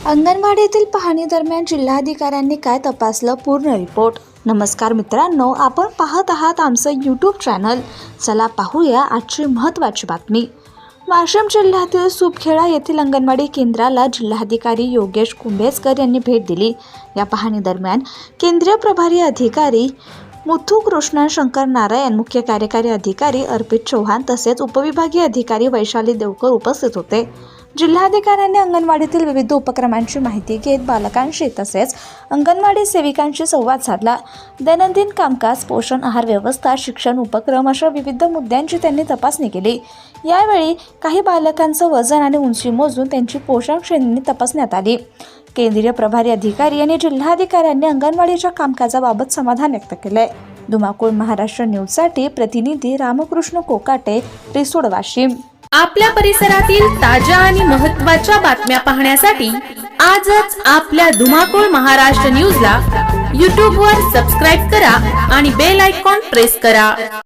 अंगणवाडीतील पाहणी दरम्यान जिल्हाधिकाऱ्यांनी काय तपासलं? पूर्ण रिपोर्ट. नमस्कार मित्रांनो, आपण पाहत आहात आमचं यूट्यूब चॅनल. चला पाहूया आजची महत्त्वाची बातमी. वाशिम जिल्ह्यातील सुपखेडा येथील अंगणवाडी केंद्राला जिल्हाधिकारी योगेश कुंभेजकर यांनी भेट दिली. या पाहणी दरम्यान केंद्रीय प्रभारी अधिकारी मुथू कृष्णन शंकर नारायण, मुख्य कार्यकारी अधिकारी अर्पित चौहान तसेच उपविभागीय अधिकारी वैशाली देवकर उपस्थित होते. जिल्हाधिकाऱ्यांनी अंगणवाडीतील विविध उपक्रमांची माहिती घेत बालकांशी तसेच अंगणवाडी सेविकांशी संवाद साधला. दैनंदिन कामकाज, पोषण आहार व्यवस्था, शिक्षण उपक्रम अशा विविध मुद्द्यांची त्यांनी तपासणी केली. यावेळी काही बालकांचं वजन आणि उंची मोजून त्यांची पोषण श्रेणी तपासण्यात आली. केंद्रीय प्रभारी अधिकारी आणि जिल्हाधिकाऱ्यांनी अंगणवाडीच्या कामकाजाबाबत समाधान व्यक्त केले. धुमाकूळ महाराष्ट्र न्यूजसाठी प्रतिनिधी रामकृष्ण कोकाटे, रिसोड, वाशिम. आपल्या परिसरातील ताज्या आणि महत्त्वाच्या बातम्या पाहण्यासाठी आजच आपल्या धुमाकूळ महाराष्ट्र न्यूजला YouTube वर सबस्क्राईब करा आणि बेल आयकॉन प्रेस करा.